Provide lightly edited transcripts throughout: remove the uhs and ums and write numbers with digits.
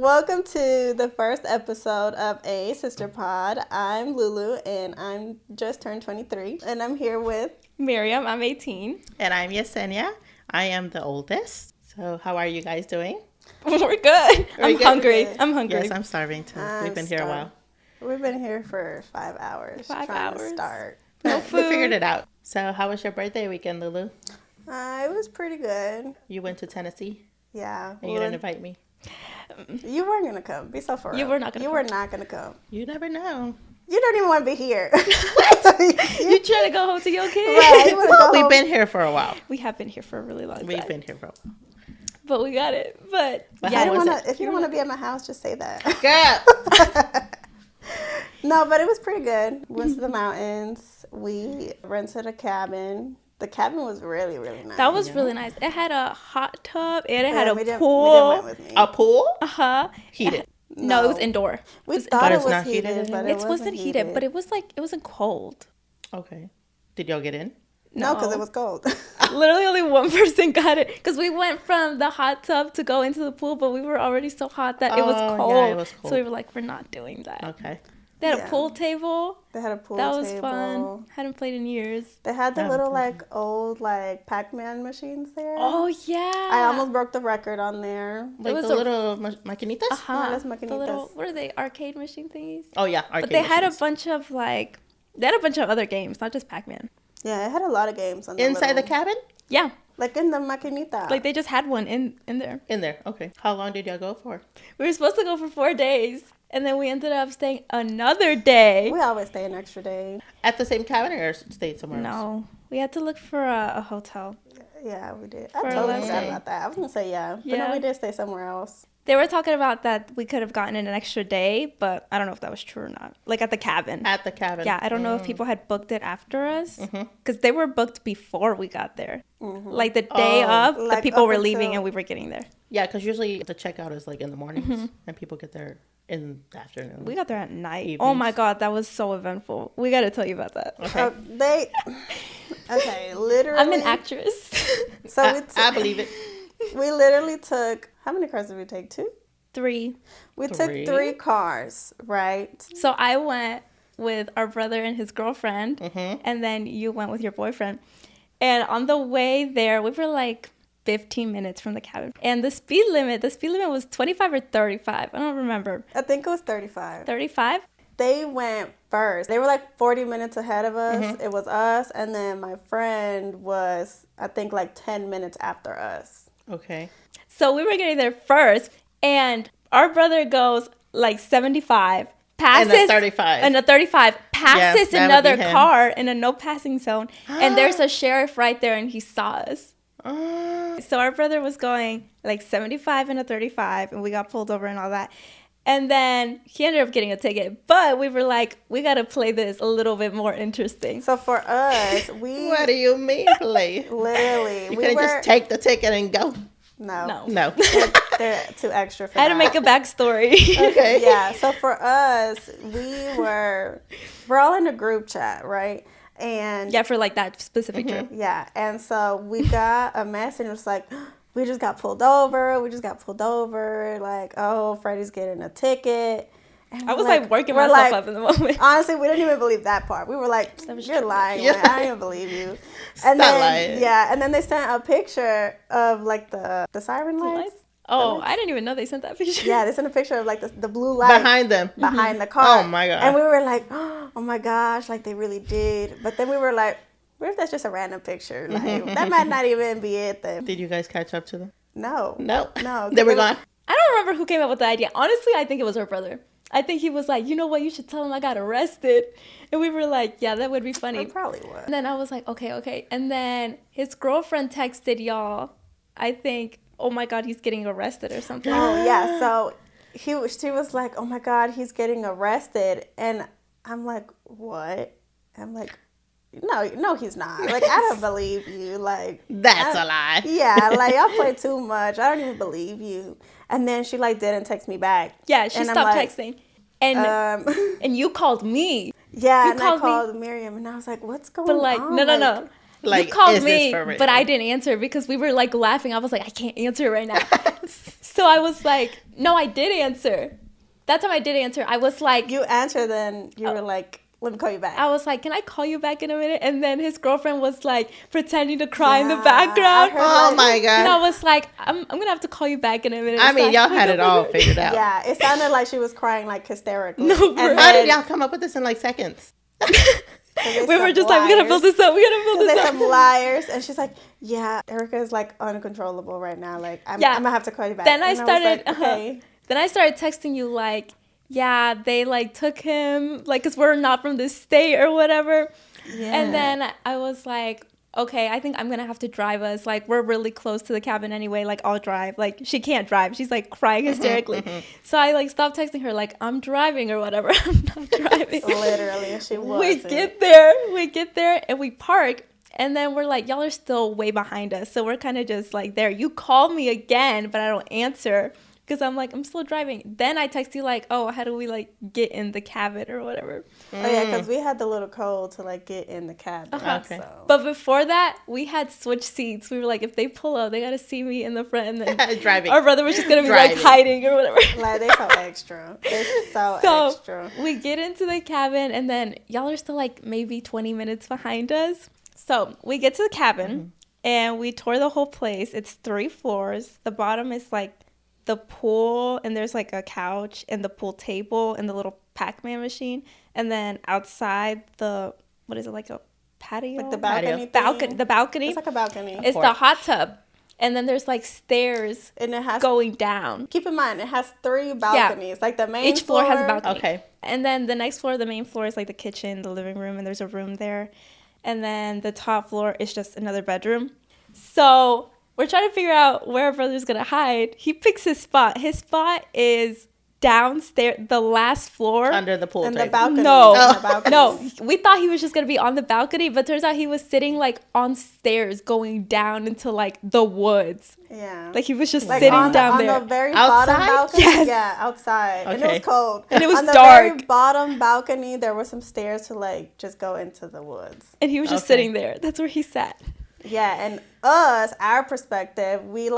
Welcome to the first episode of A Sister Pod. I'm Lulu, and I'm just turned 23, and I'm here with Miriam. I'm 18. And I'm Yesenia. I am the oldest. So how are you guys doing? We're good. I'm hungry. Yes, I'm starving too. We've been here a while. We've been here for 5 hours. 5 trying hours. To start. No food. We figured it out. So how was your birthday weekend, Lulu? It was pretty good. You went to Tennessee? Yeah. And you didn't invite me? You weren't going to come. Be so for real. You were not going to come. You never know. You don't even want to be here. You trying to go home to your kids? Right. Well, we've been here for a while. We have been here for a really long time. We've been here for a while. But we got it. But yeah, if you want to be at my house, just say that. Girl. No, but it was pretty good. Went to the mountains. We rented a cabin. The cabin was really, really nice. That was really nice. It had a hot tub and it had a We pool. didn't went with me. A pool? Uh-huh. Heated. No, it was indoor. We It thought it it's was not heated, heated but it wasn't heated, but it wasn't cold. Okay. Did y'all get in? No, because it was cold. Literally only one person got it because we went from the hot tub to go into the pool, but we were already so hot that it was cold. Yeah, it was cold. So we were like, we're not doing that. Okay. They had a pool table. They had a pool That table. was fun. Hadn't played in years. They had the little old Pac-Man machines there. Oh yeah. I almost broke the record on there. Like was the little maquinitas? Uh-huh. that's The maquinitas. little, what are they? Arcade machine thingies. Oh, yeah. Arcade But they had a machines. bunch of other games, not just Pac-Man. Yeah, it had a lot of games on the Inside the cabin? Yeah. Like in the maquinita. Like they just had one in there. In there. Okay. How long did y'all go for? We were supposed to go for 4 days. And then we ended up staying another day. We always stay an extra day. At the same cabin or stayed somewhere else? No. We had to look for a hotel. Yeah, we did. For I a totally last forgot day. about that. I was going to say yeah. But Yeah. no, we did stay somewhere else. They were talking about that we could have gotten an extra day, but I don't know if that was true or not. Like at the cabin. At the cabin. Yeah, I don't know if people had booked it after us. Because they were booked before we got there. Like the day of, the Like people up were until- leaving and we were getting there. Yeah, because usually the checkout is like in the mornings and people get there in the afternoon. We got there at night. Evenings. Oh my God, that was so eventful. We got to tell you about that. Okay. Okay, literally. I'm an actress. So I believe it. we literally took, how many cars did we take? 2? 3. We took 3 cars, right? So I went with our brother and his girlfriend, and then you went with your boyfriend. And on the way there, we were like 15 minutes from the cabin. And the speed limit was 25 or 35. I don't remember. I think it was 35. 35? They went first. They were like 40 minutes ahead of us. It was us, and then my friend was, I think, like 10 minutes after us. Okay. So we were getting there first, and our brother goes like 75, passes And a 35. and a 35, passes that would another be him. car in a no passing zone, and there's a sheriff right there, and he saw us. So our brother was going like 75 and a 35, and we got pulled over and all that. And then he ended up getting a ticket, but we were like, we got to play this a little bit more interesting. So for us, we What do you mean, play? literally, You we couldn't were, just take the ticket and go. no, No. they're too extra for I had to that. make a backstory. Okay. Yeah, so for us, we're all in a group chat, right? And Yeah, for like that specific trip. yeah, and so we got a message. It was like, we just got pulled over. Like, oh, Freddie's getting a ticket. And I we're was like working we're myself like- up in the moment. Honestly, we didn't even believe that part. We were like, was you're true. lying. Yeah. Like, I don't even believe you. Stop And then, lying. yeah, and then they sent a picture of like the siren lights. Oh, I didn't even know they sent that picture. Yeah, they sent a picture of like the blue light Behind them. behind the car. Oh, my God. And we were like, oh my gosh, like they really did. But then we were like, what if that's just a random picture? Like that might not even be it then. Did you guys catch up to them? No. No. No. They were gone? I don't remember who came up with the idea. Honestly, I think it was her brother. I think he was like, you know what, you should tell him I got arrested. And we were like, yeah, that would be funny. It probably was. And then I was like, okay. And then his girlfriend texted y'all, I think, oh my God, he's getting arrested or something. Oh yeah. So she was like, oh my God, he's getting arrested. And I'm like, what? I'm like, no, he's not. Like, I don't believe you. Like, That's a lie. Yeah, like, y'all play too much. I don't even believe you. And then she, like, didn't text me back. Yeah, she And I'm stopped like, texting. And and you called me. Yeah, You and called I called Miriam, and I was like, what's going But like, on? no. Like, you called is this me, for real? but I didn't answer because we were like laughing. I was like, I can't answer right now. So I was like, no, I did answer. That time I did answer. I was like, You answered, then you were like, let me call you back. I was like, can I call you back in a minute? And then his girlfriend was like pretending to cry in the background. Oh my God. And I was like, I'm going to have to call you back in a minute. I mean, y'all had it all figured out. Yeah, it sounded like she was crying like hysterically. No, and How did y'all come up with this in like seconds? We were just like, we got to build this up. We got to build this They're up. some liars. And she's like, yeah, Erica is like uncontrollable right now. Like, I'm going to have to call you back. Then and I started, was like, okay. Then I started texting you like, yeah, they like took him, like, because we're not from this state or whatever. Yeah. And then I was like, okay, I think I'm going to have to drive us. Like, we're really close to the cabin anyway. Like, I'll drive. Like, she can't drive. She's like crying hysterically. So I like stopped texting her, like, I'm driving or whatever. I'm not driving. Literally, she was. We get there and we park. And then we're like, y'all are still way behind us. So we're kind of just like there. You call me again, but I don't answer. Because I'm like, I'm still driving. Then I text you like, oh, how do we like get in the cabin or whatever? Oh, yeah, because we had the little code to like get in the cabin. Okay. So. But before that, we had switched seats. We were like, if they pull up, they got to see me in the front. And then Driving. our brother was just going to be Driving. like hiding or whatever. Like, they're so extra. They're so extra. We get into the cabin and then y'all are still like maybe 20 minutes behind us. So we get to the cabin and we tour the whole place. It's 3 floors. The bottom is like the pool, and there's like a couch and the pool table and the little Pac-Man machine, and then outside the what is it, like a patio, Like the balcony. The balcony. It's like a balcony. It's the hot tub, and then there's like stairs and it has going down. Keep in mind, it has 3 balconies. Like the main Each floor has a balcony. Okay. And then the next floor, the main floor, is like the kitchen, the living room, and there's a room there. And then the top floor is just another bedroom. So we're trying to figure out where our brother's going to hide. He picks his spot. His spot is downstairs, the last floor. Under the pool and table. the balcony. No, And the balcony. no. We thought he was just going to be on the balcony, but turns out he was sitting like on stairs going down into like the woods. Yeah. Like he was just Like sitting on down the there. very Outside? bottom balcony. Yes. Yeah, outside. And it Okay. was cold. And it was on the dark. very bottom balcony, there were some stairs to like just go into the woods. And he was just Okay. sitting there. That's where he sat. Yeah, and us, our perspective, we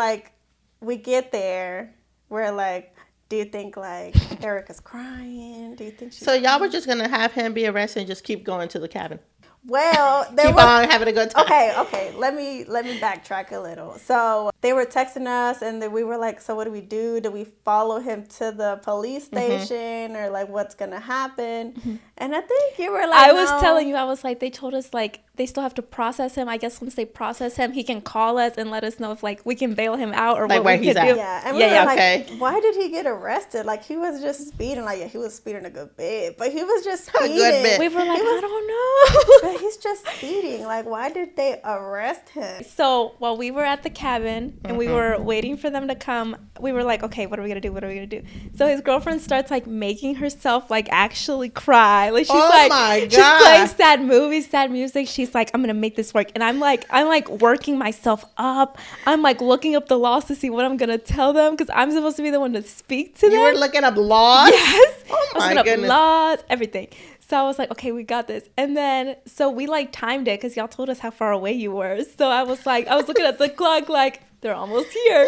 get there, we're like, do you think like Erica's crying? Do you think she's So y'all were just gonna have him be arrested and just keep going to the cabin. Well, there Keep was on having a good time. okay. Let me backtrack a little. So they were texting us, and then we were like, "So what do we do? Do we follow him to the police station, or like what's gonna happen?" And I think you were like, I was "No." telling you, I was like, they told us like they still have to process him. I guess once they process him, he can call us and let us know if like we can bail him out or Like what where we he's can at. do. Yeah, and we Yeah, were yeah, like, okay. why did he get arrested? Like he was just speeding. Like he was speeding a good bit, but he was just A speeding. good bit. We were like, He was- I don't know. But he's just speeding. Like why did they arrest him? So while we were at the cabin and we were waiting for them to come, we were like, okay, what are we gonna do? What are we gonna do? So his girlfriend starts like making herself like actually cry. Like she's Oh like, my she's playing God. sad movies, sad music. She's like, I'm gonna make this work. And I'm like working myself up. I'm like looking up the laws to see what I'm gonna tell them because I'm supposed to be the one to speak to them. You were looking up laws? Yes. Oh I was my looking up goodness. laws, everything. So I was like, okay, we got this. And then, so we like timed it because y'all told us how far away you were. So I was like, I was looking at the clock like, they're almost here.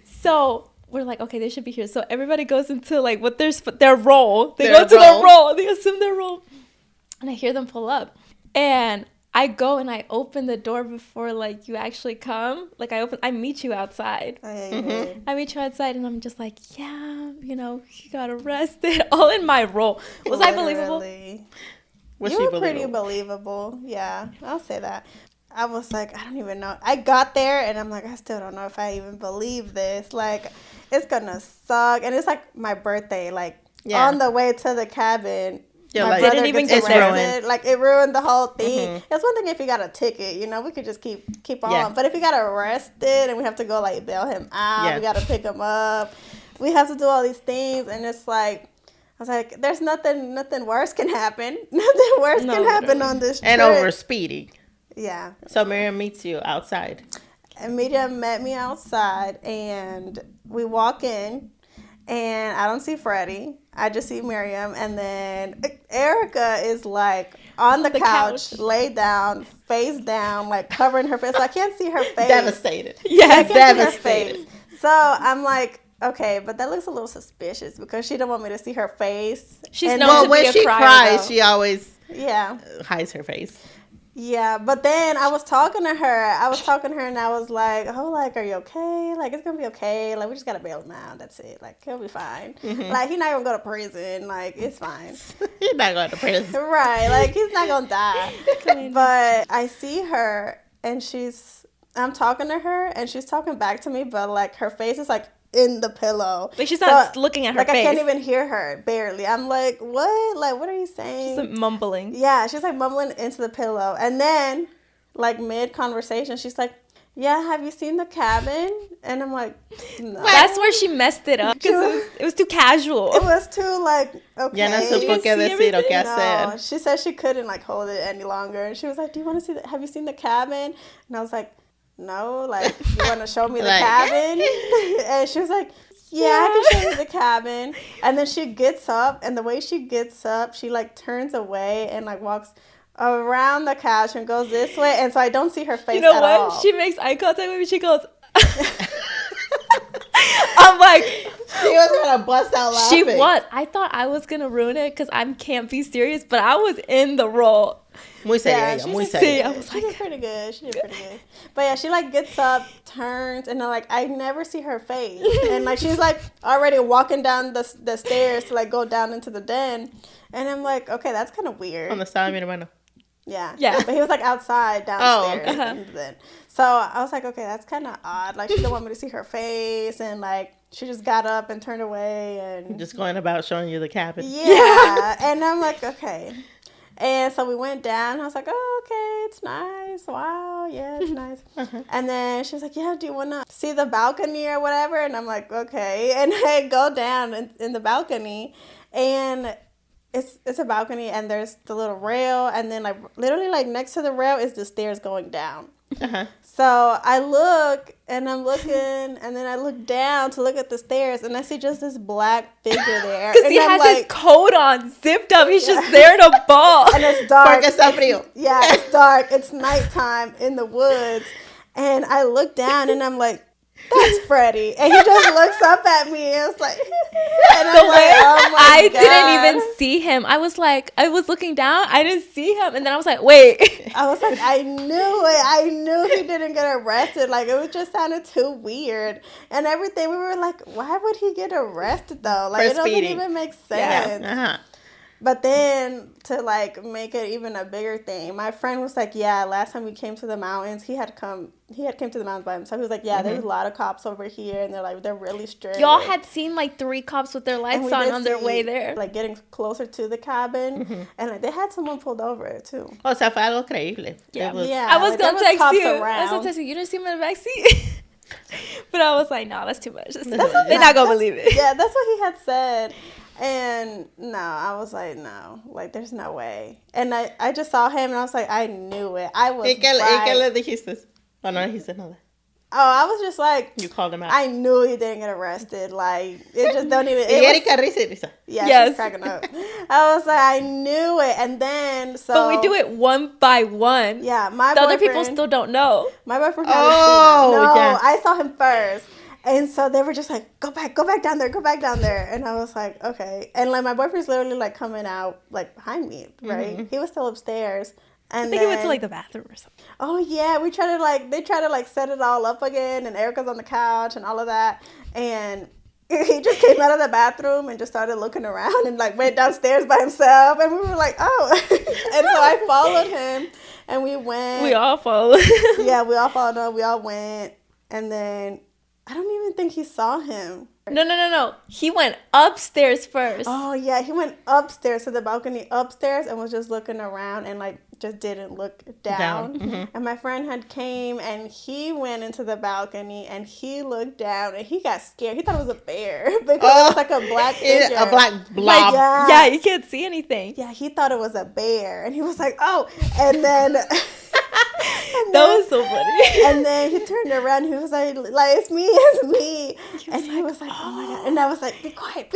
So we're like, okay, they should be here. So everybody goes into like what their role. They Their go to role. their role. They assume their role. And I hear them pull up. And I go and I open the door before like you actually come. Like I meet you outside. Oh, yeah, you did. I meet you outside and I'm just like, yeah, you know, he got arrested. All in my role. Was I believable? Literally. Was You she were pretty believable? believable. Yeah, I'll say that. I was like, I don't even know. I got there and I'm like, I still don't know if I even believe this. Like, it's gonna suck. And it's like my birthday. Like, Yeah. on the way to the cabin, You're my like, brother Didn't even gets get there. arrested. Like, it ruined the whole thing. It's one thing if you got a ticket, you know, we could just keep on. Yeah. But if you got arrested and we have to go, like, bail him out, Yeah. we got to pick him up, we have to do all these things. And it's like, I was like, there's nothing worse can happen. Nothing worse No, can happen literally. on this trip. And over speeding. Yeah. So Miriam meets you outside. And Miriam met me outside, and we walk in, and I don't see Freddie. I just see Miriam, and then Erica is like on the couch, laid down, face down, like covering her face. So I can't see her face. Devastated. Yes, I can't see her devastated. face. So I'm like, okay, but that looks a little suspicious because she don't want me to see her face. She's And known then- to When be a she crier, cries, though. she always yeah. hides her face. Yeah, but then I was talking to her. And I was like, oh, like, are you okay? Like, it's going to be okay. Like, we just got to bail him out. That's it. Like, he'll be fine. Like, he's not going to go to prison. Like, it's fine. He's not going to prison. Right. Like, he's not going to die. But I see her, and I'm talking to her, and she's talking back to me, but, like, her face is, like, in the pillow. Like, she's not looking at her like, face. I can't even hear her, barely. I'm like, what? Like, what are you saying? She's mumbling. Yeah, she's like mumbling into the pillow. And then, like mid-conversation, she's like, yeah, have you seen the cabin? And I'm like, no. That's where she messed it up because it was too casual. It was too, like, okay. Ya no supo qué decir o qué hacer. She said she couldn't, like, hold it any longer. And she was like, do you want to see have you seen the cabin? And I was like, no, like, you want to show me the cabin? And she was like, yeah, I can show you the cabin. And then she gets up, and the way she gets up, she, like, turns away and, like, walks around the couch and goes this way. And so I don't see her face at all. She makes eye contact with me. She goes... I'm like... She was going to bust out laughing. She was. I thought I was going to ruin it because I can't be serious, but I was in the role. Muy seria, Yeah, muy seria. I was She did pretty good. She did pretty good. But yeah, she like gets up, turns, and then like I never see her face. And like she's like already walking down the stairs to like go down into the den. And I'm like, okay, that's kind of weird. Donde estaba mi hermano? Yeah. Yeah. But he was like outside downstairs. okay. And then, so I was like, okay, that's kind of odd. Like she didn't want me to see her face, and like she just got up and turned away and Just going about showing you the cabin. yeah. And I'm like, okay. And so we went down. I was like, oh, okay, it's nice. Wow, yeah, it's nice. And then she was like, yeah, do you want to see the balcony or whatever? And I'm like, okay. And I go down in the balcony, and it's a balcony, and there's the little rail, and then like literally like next to the rail is the stairs going down. So I look, and I'm looking, and then I look down to look at the stairs, and I see just this black figure there. Because he has his coat on, zipped up. He's just there in a ball. And it's dark. Porque está frío. Yeah, it's dark. It's nighttime in the woods. And I look down, and I'm like, that's Freddie. And he just looks up at me, and it's like, and I'm like, oh my I God. didn't even see him. I was looking down. I didn't see him. And then I was like, wait. I was like, I knew it. I knew he didn't get arrested. Like, it just sounded too weird. And everything, we were like, why would he get arrested, though? Like, it doesn't even make sense. Yeah. But then to like make it even a bigger thing, my friend was like, yeah, last time we came to the mountains, he had came to the mountains by himself. He was like, yeah, there's a lot of cops over here, and they're really strict. Y'all had seen like 3 cops with their lights on their way there. Like getting closer to the cabin, and like they had someone pulled over it too. O sea, fue algo creíble. Yeah. Yeah, I was like, gonna there text cops you. around. I was gonna text you. You didn't see him in the backseat. But I was like, no, that's too much. They're not gonna believe it. Yeah, that's what he had said. And no, I was like, no, like there's no way. And I just saw him, and I was like, I knew it. I was ¿Y qué right. le dijiste? O no dijiste nada. Oh, I was just like, You called him out. I knew he didn't get arrested. Like, it just don't even. Y Erika risa. Yeah, Yes. she's cracking up. I was like, I knew it. And then, so. But we do it one by one. Yeah, my The boyfriend. other people still don't know. My boyfriend hadn't seen him. No, yeah. I saw him first. And so they were just like, go back down there. And I was like, okay. And like my boyfriend's literally like coming out like behind me, right? He was still upstairs. And I think he went to like the bathroom or something. oh yeah, they try to like set it all up again, and Erica's on the couch and all of that. And he just came out of the bathroom and just started looking around and like went downstairs by himself. And we were like, oh. And so I followed him, and we went. We all followed. Yeah, we all followed him. We all went. And then I don't even think he saw him. No. He went upstairs first. Oh, yeah. He went upstairs to the balcony upstairs and was just looking around and, like, just didn't look down. Mm-hmm. And my friend had came, and he went into the balcony, and he looked down, and he got scared. He thought it was a bear because it was, like, a black figure. A black blob. Like, Yeah, you can't see anything. Yeah, he thought it was a bear. And he was like, oh. And then... That was so funny. And then he turned around. He was like it's me. And he was like, oh my God. And I was like, be quiet.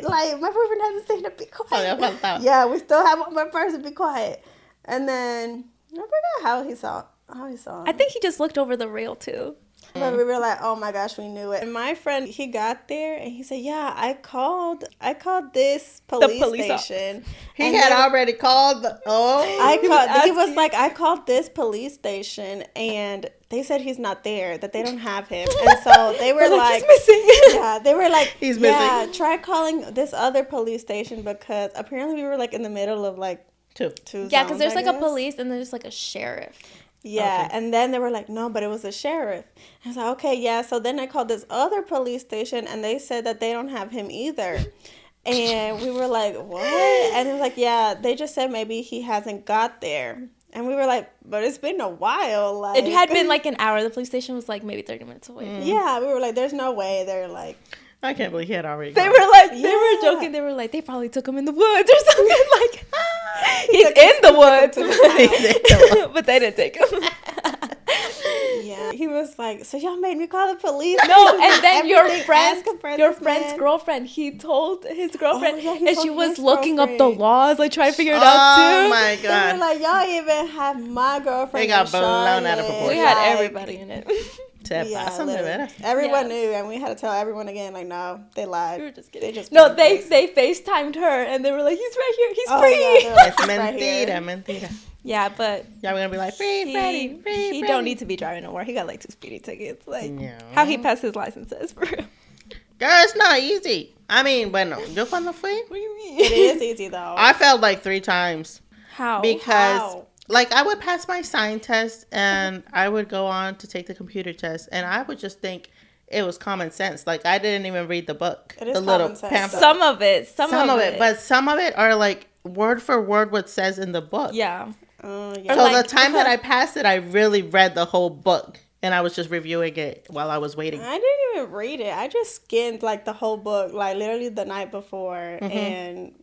Like, my boyfriend hasn't seen it. Be quiet. Yeah, we still have one more person. Be quiet. And then I forgot how he saw him. I think he just looked over the rail too. But we were like, oh my gosh, we knew it. And my friend, he got there and he said, yeah, I called this police station. He had already called He was like, I called this police station and they said he's not there, that they don't have him. And so they were like, he's missing. Yeah, they were like, he's missing. Yeah, try calling this other police station because apparently we were like in the middle of like two Yeah, because zones, there's I like guess. a police and there's like a sheriff. Yeah, Okay. and then they were like, no, but it was a sheriff. I was like, okay, yeah. So then I called this other police station, and they said that they don't have him either. And we were like, what? And it was like, yeah, they just said maybe he hasn't got there. And we were like, but it's been a while. Like It had been like an hour. The police station was like maybe 30 minutes away. Yeah, we were like, there's no way. They're like, I can't believe he had already They gone. were like, they Yeah. were joking. They were like, they probably took him in the woods or something. Like, he's in the woods. But they didn't take him. yeah. He was like, so y'all made me call the police. No, and then your Everything, friend's asking for this man. girlfriend, he told his girlfriend, yeah, he and told she was his looking up the girlfriend. laws, like trying to figure it out Oh too. my They were god. like, y'all even have my girlfriend. They got in blown out of Charlotte. proportion. We had Like, everybody in it. Te Yeah, pasan de literally. veras. Everyone Yeah. knew, and we had to tell everyone again, like, no, they lied. We were just kidding. They just No, played they crazy. FaceTimed her, and they were like, he's right here. He's Oh, free. yeah, they're like, Es "He's right here." mentira. Yeah, but Y'all gonna be like, free Freddy, he free don't need to be driving no more. He got like 2 speeding tickets. Like, No. how he passed his licenses, for real. Girl, it's not easy. I mean, bueno, yo cuando fui, What do you mean? It is easy, though. I failed like 3 times. How? Because How? like I would pass my sign test and I would go on to take the computer test and I would just think it was common sense. Like I didn't even read the book. It is the little common sense, pamphlet. Some of it. Some of it. But some of it are like word for word what says in the book. Yeah. Yeah. So Or like- the time that I passed it, I really read the whole book and I was just reviewing it while I was waiting. I didn't even read it. I just skimmed, like, the whole book, like, literally the night before, and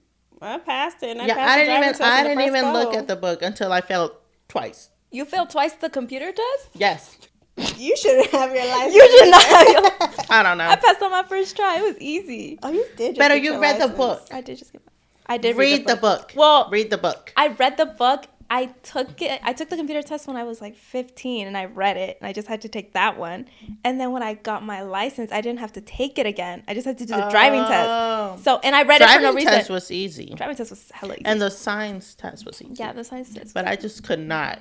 I passed it, and I Yeah, passed I the didn't driving even test on the look first at the book until I failed twice. You failed twice the computer test? Yes. go. You shouldn't have your license. You should not have your- I don't know. I passed on my first try. It was easy. Oh, you did just Better get you your read the license. book. I did just get I did Read the book. Well, Read the book. I read the book. I took the computer test when I was like 15 and I read it and I just had to take that one. And then when I got my license, I didn't have to take it again. I just had to do the driving test. So, and I read it for no reason. Driving test was easy. Driving test was hella easy. And the science test was easy. yeah, the science test. But I just could not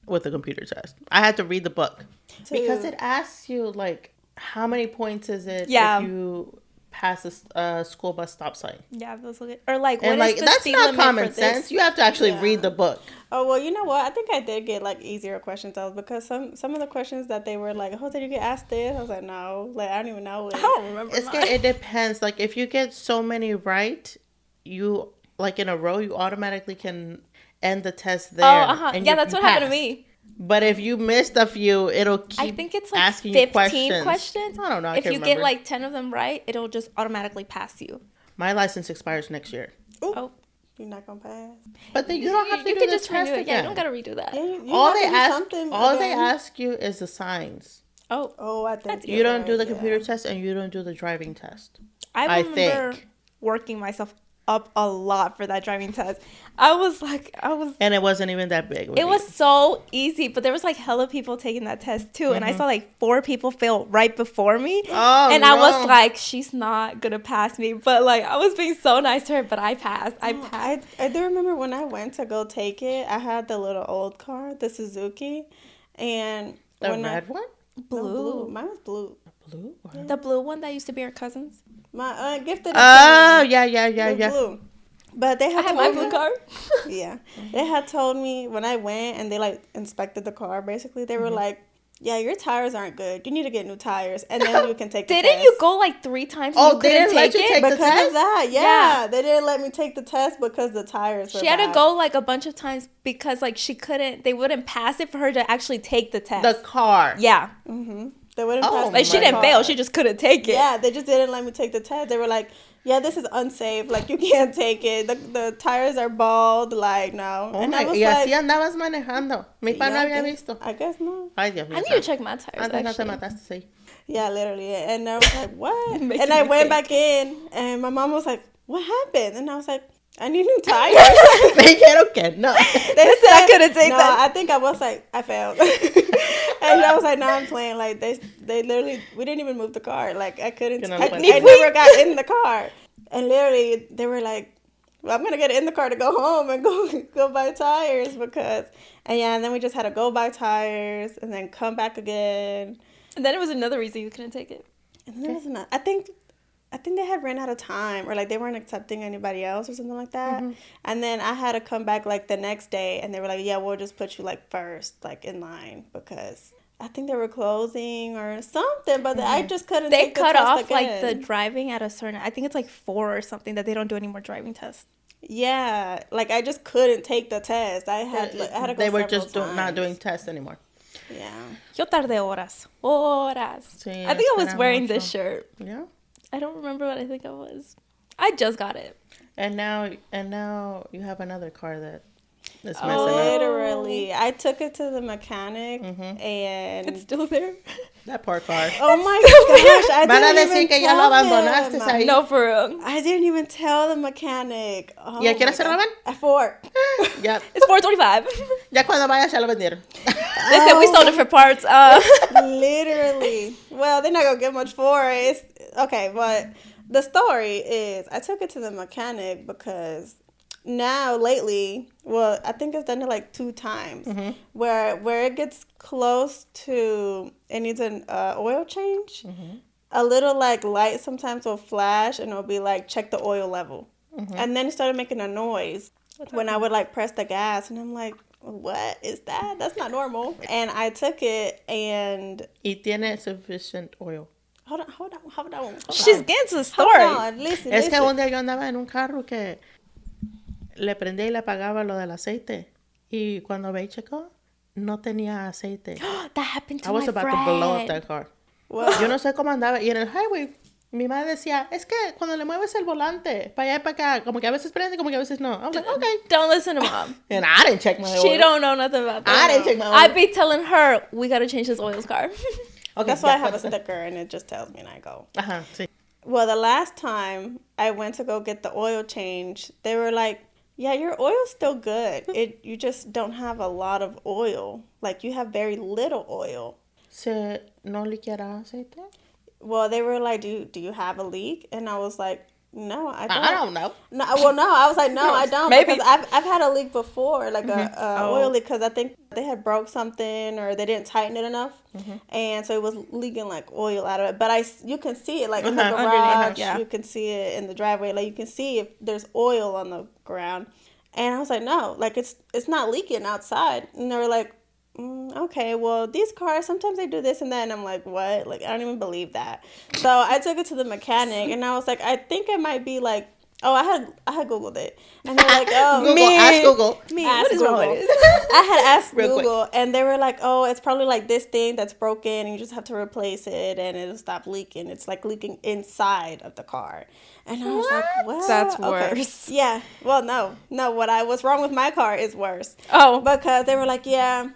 with the computer test. I had to read the book. Because it asks you, like, how many points is it Yeah. if you pass a school bus stop sign? Yeah, those look good. Or like, And, what is like, the that's speed not limit common for sense. this? You have to actually Yeah. read the book. Oh, well, you know what? I think I did get, like, easier questions, though, because some of the questions that they were like, oh, did you get asked this? I was like, no. Like, I don't even know it. I don't remember It's mine. it depends. Like, if you get so many right, you, like, in a row, you automatically can end the test there. and Yeah, you that's can what happened to pass. me. But if you missed a few, it'll keep I think it's like asking you 15 questions. I don't know. I If can't you remember. get like 10 of them right, it'll just automatically pass you. My license expires next year. Ooh, Oh. you're not going to pass. But then you don't have to you do can the just test renew it. again. Yeah, you don't gotta redo that. Yeah, you all have they to do ask, something all they again. ask you is the signs. Oh, I think You don't do the right, computer yeah. test and you don't do the driving test. I remember think. working myself up a lot for that driving test. I was And it wasn't even that big. it was so easy, but there was like hella people taking that test too, and I saw like 4 people fail right before me. Oh, and I was no. like, she's not gonna pass me, but like I was being so nice to her, but I passed. I passed. I do remember when I went to go take it, I had the little old car, the Suzuki, and The when red one? blue. Mine was blue. Blue? The blue one that used to be our cousin's. My gifted. it to Oh, me. yeah. It was blue. But they I had had told my me, blue car. Yeah, they had told me when I went and they like inspected the car. Basically, they were like, "Yeah, your tires aren't good. You need to get new tires, and then you can take the Didn't test." you go like 3 times? Oh, and you they couldn't didn't let take you it? take the because test? of that? Yeah, Yeah. they didn't let me take the test because the tires were She had to bad. go like a bunch of times because like she couldn't. They wouldn't pass it for her to actually take the test. The car. yeah, They wouldn't Oh, pass like the she my didn't car. fail. She just couldn't take it. Yeah, they just didn't let me take the test. They were like, "Yeah, this is unsafe. Like you can't take it. The tires are bald. Like no." Oh and my, I was y así like, andabas manejando. Mi pa no yeah, había I guess- visto. I guess not. Ay, Dios mío. I need to check my tires. Antes no te Actually. mataste, sí. Yeah, literally. And I was like, "What?" Making and I me went think. back in, and my mom was like, "What happened?" And I was like, "I need new tires." Me dijeron que no. They said I couldn't take no, that. I think I was like, I failed. And I was like, no, I'm playing. Like, they literally, we didn't even move the car. Like, I couldn't, I never got in the car. And literally, they were like, well, I'm going to get in the car to go home and go buy tires because, and then we just had to go buy tires and then come back again. And then it was another reason you couldn't take it. And then there was another, I think they had ran out of time or like they weren't accepting anybody else or something like that. Mm-hmm. And then I had to come back like the next day and they were like, yeah, we'll just put you like first, like in line because I think they were closing or something, but I just couldn't take the test. They cut off like the driving at a certain, I think it's like 4 or something that they don't do any more driving tests. Yeah, like I just couldn't take the test. I had to go. They were just not doing tests anymore. Yeah. Yo tardé horas. Sí, I think I was wearing this shirt. Yeah. I don't remember what I think I was. I just got it. And now you have another car that is messing up. Literally. I took it to the mechanic and it's still there. That poor car. Oh my gosh. I didn't even tell him. No, for real. I didn't even tell the mechanic. Oh, ¿y a qué hora se lo van? At 4. Yep. It's 4:25. Ya cuando vayas ya lo vendieron. They said we sold it for parts. Literally. Well, they're not going to get much for it. Okay, but the story is I took it to the mechanic because now lately, well, I think it's done it like 2 times where it gets close to it needs an oil change. A little like light sometimes will flash and it'll be like check the oil level. And then it started making a noise when I would like press the gas and I'm like, what is that? That's not normal. And I took it and y tiene sufficient oil. Hold on. She's getting to the story. Hold on, listen. Que un día yo andaba en un carro que le prendía y le apagaba lo del aceite. Y cuando ve y checó, no tenía aceite. That happened to my friend. I was about to blow up that car. Wow. Yo no sé cómo andaba. Y en el highway, mi madre decía, es que cuando le mueves el volante, para allá y para acá, como que a veces prende, como que a veces no. I was like, okay. Don't listen to mom. And I didn't check my oil. She don't know nothing about that. I didn't check my oil. I'd be telling her, we got to change this oil's car. Okay, that's why I have a sticker and it just tells me and I go. Sí. Well, the last time I went to go get the oil change, they were like, yeah, your oil's still good. You just don't have a lot of oil. Like, you have very little oil. ¿Se no liqueará aceite? Well, they were like, do you have a leak? And I was like, no, I don't. I don't know. No, well, no, I was like, no, I don't. Maybe. Because I've had a leak before, like a oil leak, because I think they had broke something or they didn't tighten it enough. And so it was leaking like oil out of it. But you can see it like in the garage. Yeah. You can see it in the driveway. Like you can see if there's oil on the ground. And I was like, no, like it's not leaking outside. And they were like, okay, well, these cars, sometimes they do this and that. And I'm like, what? Like, I don't even believe that. So I took it to the mechanic and I was like, I think it might be like, I had Googled it. And they're like, oh, ask Google. What is wrong with this? I had asked Real Google quick. And they were like, oh, it's probably like this thing that's broken and you just have to replace it and it'll stop leaking. It's like leaking inside of the car. And I was like, what? That's worse. Yeah. Well, no, what's wrong with my car is worse. Oh. Because they were like, yeah,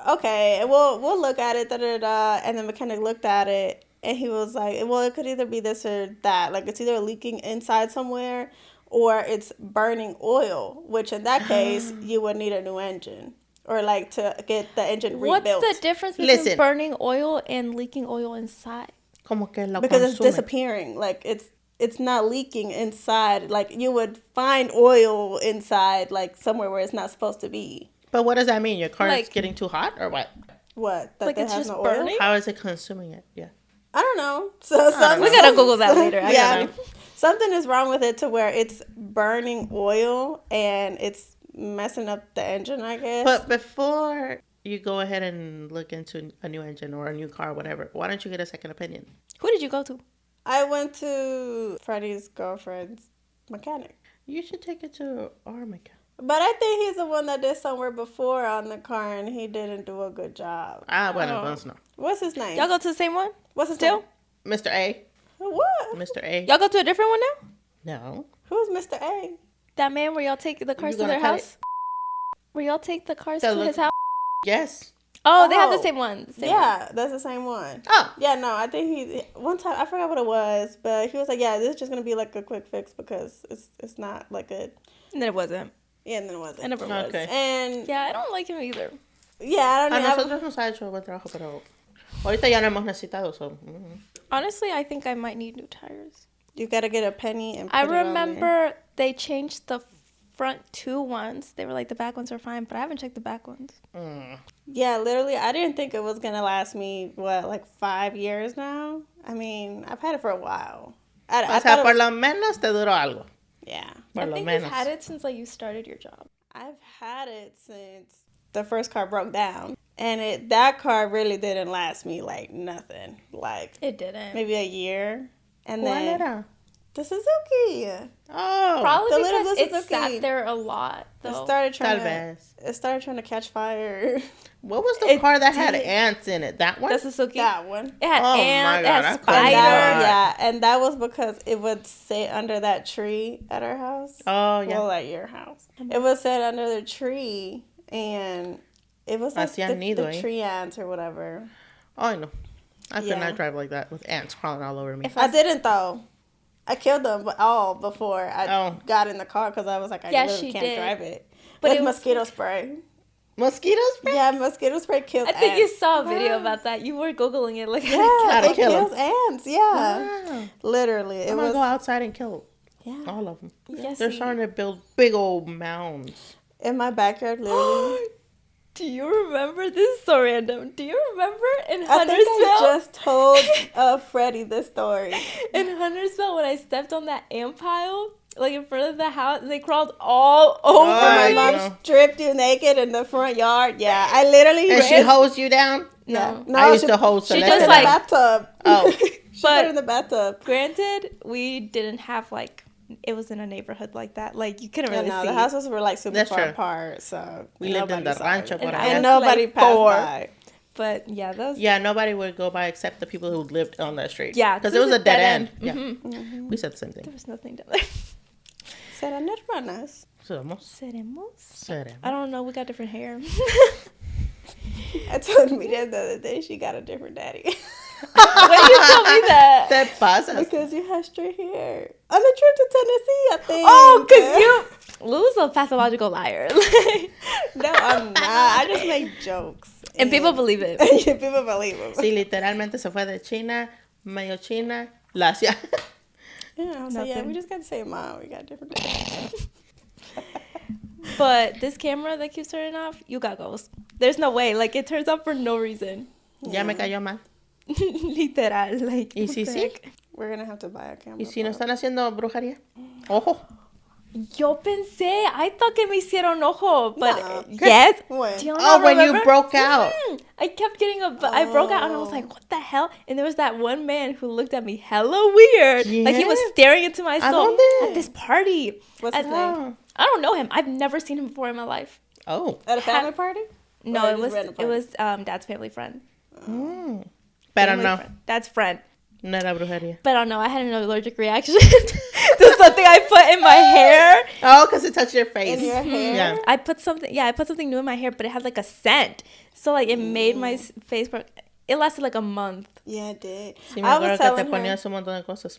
okay, we'll look at it, and the mechanic looked at it, and he was like, well, it could either be this or that. Like, it's either leaking inside somewhere, or it's burning oil, which in that case, you would need a new engine, or like to get the engine rebuilt. What's the difference between burning oil and leaking oil inside? Como que lo because consume. It's disappearing. Like, it's not leaking inside. Like, you would find oil inside, like, somewhere where it's not supposed to be. But what does that mean? Your car is getting too hot or what? What? That like it's just no burning? Oil? How is it consuming it? Yeah. I don't know. We gotta Google that later. Yeah. Something is wrong with it to where it's burning oil and it's messing up the engine, I guess. But before you go ahead and look into a new engine or a new car, whatever, why don't you get a second opinion? Who did you go to? I went to Freddie's girlfriend's mechanic. You should take it to our mechanic. But I think he's the one that did somewhere before on the car, and he didn't do a good job. Bueno, entonces no. What's his name? Y'all go to the same one? What's his name? Mr. A. What? Mr. A. Y'all go to a different one now? No. Who's Mr. A? That man where y'all take the cars to their house? Where y'all take the cars to his house? Yes. Oh, they have the same one. That's the same one. Oh. Yeah, no, I think one time, I forgot what it was, but he was like, yeah, this is just going to be like a quick fix because it's not like a... And then it wasn't. Yeah, and then it wasn't. It never was. And yeah, I don't like him either. Yeah, I A don't know. nosotros nos ha hecho buen trabajo, pero ahorita ya no hemos necesitado. So. Honestly, I think I might need new tires. You gotta get a penny and put I it on there. remember they changed the front two ones. They were like, the back ones are fine, but I haven't checked the back ones. Yeah, literally, I didn't think it was gonna last me, like 5 years now? I mean, I've had it for a while. I O sea, thought it por was- lo menos te duró algo. Yeah. Por I lo think menos. you've had it since like you started your job. I've had it since the first car broke down. And that car really didn't last me, like, nothing. Like, It didn't. maybe a year. And ¿Cuál then era? the Suzuki. Oh. Probably the little because it Suzuki. sat there a lot, It though. started Tal trying vez. to, it started trying to catch fire. What was the It car that had did. ants in it? That one? The Suzuki. That one. It had Oh my ants, it God, I had couldn't And that, Spider. yeah, and that was because it would sit under that tree at our house. Oh, yeah. Well, at your house. It would sit under the tree, and it was like Hacían nido, the eh? tree ants or whatever. Oh, no. I could Yeah. not drive like that with ants crawling all over me. If I didn't, though. I killed them all before I got in the car because I was like, I Yeah, really she can't did. drive it. But With it was mosquito spray. Mosquitoes? Yeah, mosquito spray kills I think ants. you saw a video about that. You were Googling it. Like, Yeah, to it kill 'em. kills ants. Yeah. Wow. Literally. It I'm going was. to go outside and kill Yeah. all of them. Yes, They're starting to build big old mounds. In my backyard, literally. Do you remember this? Is so random. Do you remember in I think I Huntersville? just told Freddie this story. In Huntersville, when I stepped on that ant pile, like in front of the house, and they crawled all over Oh, My me. I mom know. stripped you naked in the front yard. Yeah, I literally. And she ran- hosed you down? No. No, I used she to hose she Celeste just, put it in down. the bathtub. Oh. She But- put it in the bathtub. Granted, we didn't have like, it was in a neighborhood like that. Like you couldn't Yeah, really no, see. the houses were like super That's far true. apart, so We lived in nobody the saw rancho it. por And allá. I And was, nobody like, passed 4. by. But yeah, that was. Yeah, nobody would go by except the people who lived on that street. Yeah, Because it was a dead end. Yeah. Mhm. We said the same There thing. was nothing down there. Serán hermanas. Somos. Seremos? I don't know. We got different hair. I told Miriam the other day she got a different daddy. When you told me that? Te pasas. Because you have straight hair. On the trip to Tennessee, I think. Oh, because you. Lou's a pathological liar. No, I'm not. I just make jokes. And people believe it. People believe it. Sí, literalmente se fue de China, medio China, Lacia. Yeah, so yeah, Nothing. we just got the same mom. We got different daddies. But this camera that keeps turning off, you got ghosts. There's no way. Like, it turns off for no reason. Ya me cayó mal. Literal. Like, ¿Y what si the sí? heck? We're gonna have to buy a camera. ¿Y si no for están haciendo brujería? Ojo. Yo pensé, I thought que me hicieron ojo, but Nah. yes. When? Do you Oh, not when you remember? broke out. I kept getting I broke out and I was Oh. like, what the hell? And there was that one man who looked at me hella weird. Like he was Yeah. staring into my ¿A soul dónde? at this party. What's his At- name? I don't know him. I've never seen him before in my life. Oh. At a family party? No, Or it was random it party? was Dad's family friend. Mm. Pero Family no, friend. Dad's friend. no era brujería. But I don't know. I had an allergic reaction to something I put in my hair. Oh, because it touched your face. In your hair? Yeah. I put something new in my hair, but it had like a scent. So like it made my face burn. It lasted like a month. Yeah, it did. Sí, me I was acuerdo que te telling her. ponías un montón de cosas.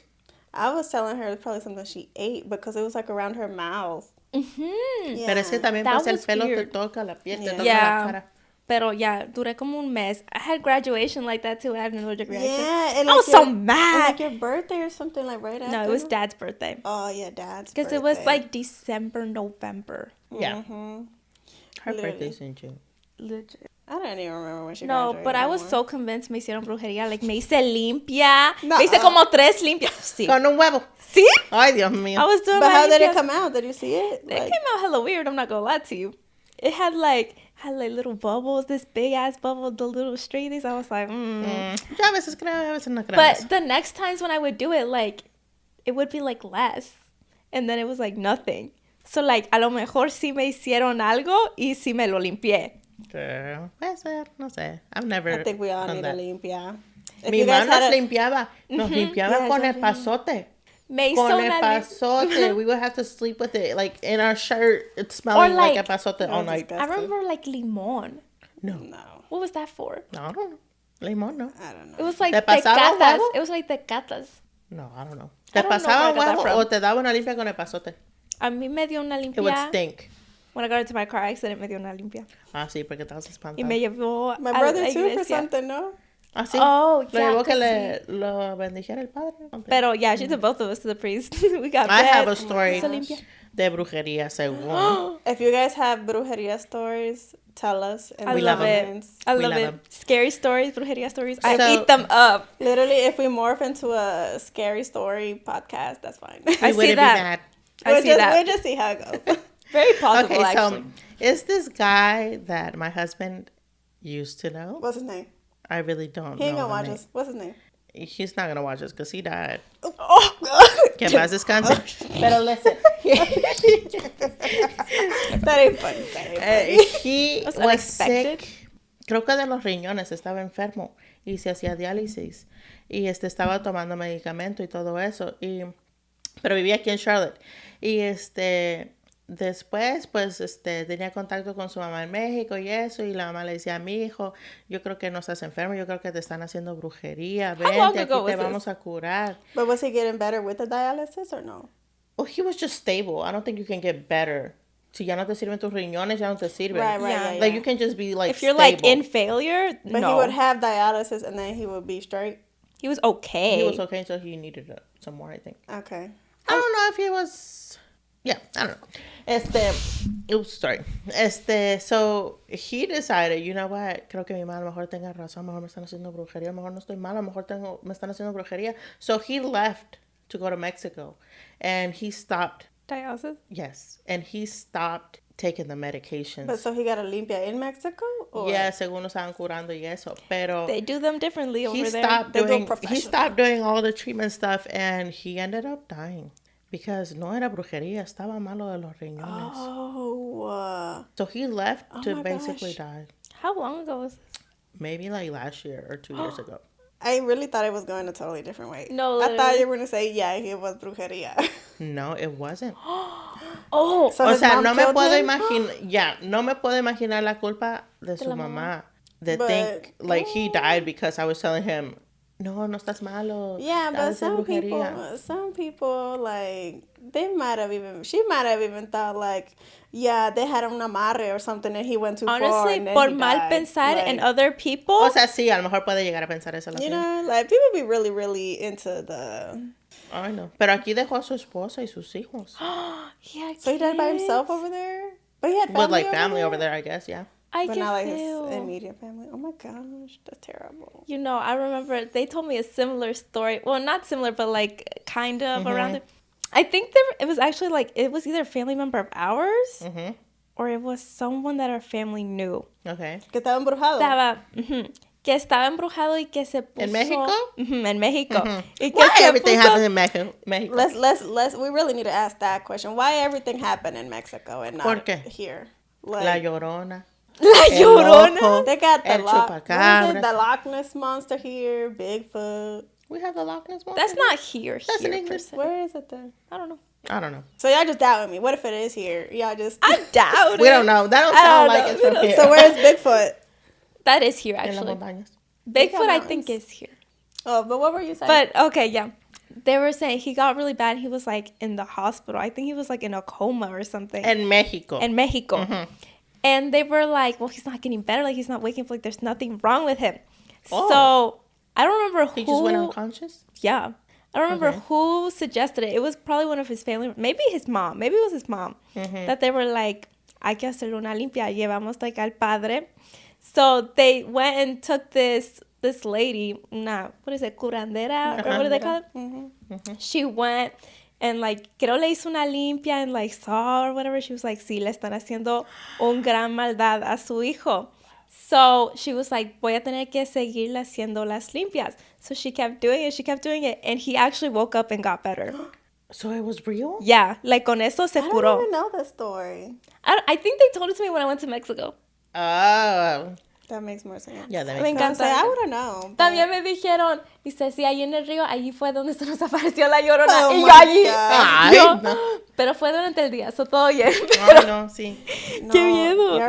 I was telling her it's probably something she ate because it was like around her mouth. Mm-hmm. Yeah. Pero es que también That pues el was pelo weird. te toca, la piel te Yeah. toca Yeah. la cara. Pero yeah, duré como un mes. I had graduation like that too. I had an allergic reaction. Yeah, and I like was so and mad. like your birthday or something like right after. No, it was Dad's birthday. Oh yeah, Dad's. Because it was birthday. like December, November. Yeah. Mhm. Her Literally. birthday's in June. Legit. I don't even remember when she No, graduated but I was anymore. so convinced me hicieron brujería. Like, me hice limpia. No, Me hice como 3 limpias. Sí. Con un huevo. ¿Sí? Ay, Dios mío. I was doing But my how did it limpias. come out? Did you see it? It came out hella weird. I'm not gonna lie to you. It had like little bubbles, this big ass bubble, the little straight things. I was like, Yo a veces creo, a veces no creo. But the next times when I would do it, like, it would be like less. And then it was like nothing. So like, a lo mejor sí me hicieron algo y sí me lo limpié. Creo. Puede ser, no sé. I've never I think we all done need that. a limpia. If Mi you guys mamá nos had a- limpiaba. Nos limpiaba Yeah, con yo el vi. pasote. Me hizo Con el una pasote. We would have to sleep with it. Like, in our shirt, it's smelling like a like- pasote all That's night. disgusting. I remember like limón. No. No, What was that for? No, I don't know. Limón, no. I don't It know. was like ¿Te pasaba tecatas. huevo? It was like tecatas. No, I don't know. I ¿Te don't know pasaba where I got that huevo from. o te daba una limpia con el pasote? A mí me dio una It would limpia. stink. When I got into my car accident, me dio una limpia. Ah, sí, porque estabas Y me espantada. llevó My a brother la too for iglesia. something, no? Ah, sí. Oh, Lo yeah, llevó que 'cause lo bendijera el padre. Okay. Pero yeah, she took both of us to the priest. We got I have bed. a story Se limpia. de brujería, según. If you guys have brujeria stories, tell us. In I the love it. comments. I We love love it. them. Scary stories, brujeria stories. So- I eat them up. Literally, if we morph into a scary story podcast, that's fine. We I see wouldn't that. be mad. I see that. We'll just see how it goes. Very possible, Okay, actually. so is this guy that my husband used to know? What's his name? I really don't He ain't know. gonna watch the us. What's his name? name. He's not gonna watch us because he died. Oh, Que paz descanse. Pero listen. that ain't funny. That ain't funny. He Was was unexpected. sick. Creo que de los riñones estaba enfermo y se hacía diálisis y estaba tomando medicamento y todo eso pero vivía aquí en Charlotte y después pues tenía contacto con su mamá en México y eso y la mamá le decía a mi hijo, yo creo que no estás enfermo, yo creo que te están haciendo brujería, long vente, ago aquí te was vamos a curar. But was he getting better with the dialysis or no? Well, he was just stable. I don't think you can get better. Si ya no te sirven tus riñones, ya no te sirven. Right, Yeah. yeah. Like you can just be like If you're stable. like in failure, But no. he would have dialysis and then he would be straight. He was okay. He was okay until he needed some more, I think. Okay. I don't know if he was. Yeah, I don't know. Oops, sorry. So he decided, you know what? Creo que mi mamá a lo mejor tenga razón. A lo mejor me están haciendo brujería. A lo mejor no estoy mal. A lo mejor me están haciendo brujería. So he left to go to Mexico, and he stopped. Dialysis? Yes, and he stopped taking the medications. But so he got a limpia in Mexico? Or? Yeah, según lo estaban curando y eso, pero They do them differently over he there. stopped They do doing professional. he stopped doing all the treatment stuff and he ended up dying because no era brujería, estaba malo de los riñones. Oh. So he left to my basically gosh. die. How long ago was this? Maybe like last year or 2 years ago. I really thought it was going a totally different way. No, I thought literally. you were going to say, yeah, he was brujeria. No, it wasn't. Oh, So O his sea, mom no me killed puedo him? imaginar, no me puedo imaginar la culpa de su la mamá. De But- think like he died because I was telling him, no estás malo. Yeah, ha but de ser brujería." some people, like, she might have even thought, like, yeah, they had un amarre or something and he went too far. honestly, And then por he mal died. pensar Like, en other people. O sea, sí, a lo mejor puede llegar a pensar eso la you señora. know, like, people be really, really into the... Ay, no. Pero aquí dejó a su esposa y sus hijos. Yeah, So he died by himself kids. over there? But he had family With like family over there, I guess, yeah. I But can not like feel. his immediate family. Oh my gosh, that's terrible. You know, I remember they told me a similar story. Well, not similar, but like kind of around it. I think it was actually like, it was either a family member of ours Mhm. or it was someone that our family knew. Okay. Que estaba embrujado. Que estaba embrujado y que se puso... ¿En México? En México. Y que Why se everything puso- happens in Mexico? Let's we really need to ask that question. Why everything happened in Mexico and ¿Por not qué? here? La Like, Llorona. La El Llorona. Loco, they got the El Loch, what is it? Chupacabras. The Loch Ness monster here, Bigfoot. We have the Loch Ness monster. That's not here. That's in here, English. per se. Where is it then? I don't know. I don't know. So y'all just doubting me. What if it is here? Y'all just I doubt it. We don't know. That don't I sound don't like know. it's from here. So where is Bigfoot? That is here, En las actually. montañas. Bigfoot, I mountains. think, is here. Oh, but what were you saying? But, okay, yeah. They were saying he got really bad. He was, like, in the hospital. I think he was, like, in a coma or something. En México. In Mexico. And they were like, well, he's not getting better. Like, he's not waking up. Like, there's nothing wrong with him. Oh. So, I don't remember who... He just went unconscious? Yeah. I don't remember Okay. who suggested it. It was probably one of his family. Maybe his mom. Maybe it was his mom. That they were like, hay que hacer una limpia. Llevamos like al padre. So they went and took this lady, what is it, curandera? Or what do they call it? She went and like, creo le hizo una limpia and like saw or whatever. She was like, sí, le están haciendo un gran maldad a su hijo. So she was like, voy a tener que seguirle haciendo las limpias. So she kept doing it. And he actually woke up and got better. So it was real? Yeah, like con eso se I don't curó. even know the story. I think they told it to me when I went to Mexico. Oh. That makes more sense. Yeah, that Me makes sense. encanta. I would have known. También me dijeron, dice, sí, ahí en el río, allí fue donde se nos apareció la Llorona. Oh y yo my allí. God. Ay, Yo, no. pero fue durante el día, so todo bien. Ay, no, sí. No, Qué miedo.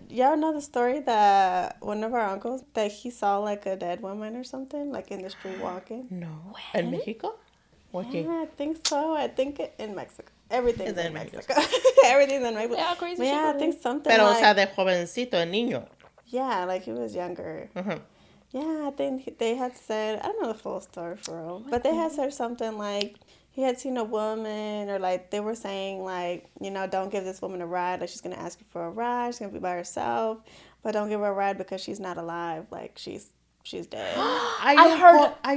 Y'all know the story that one of our uncles, that he saw like a dead woman or something, like in the street walking? No. ¿En México? ¿O aquí? Yeah, I think so. I think in Mexico. Everything's Es in de Mexico. Everything's in Mexico. Yeah, crazy But yeah, I shit. think something Pero, like... o sea, de jovencito, de niño. Yeah, like he was younger. Yeah, I think they had said, I don't know the full story for real, but they had said something like he had seen a woman, or like they were saying like, you know, don't give this woman a ride. Like she's going to ask you for a ride. She's going to be by herself, but don't give her a ride because she's not alive. Like she's dead. Hay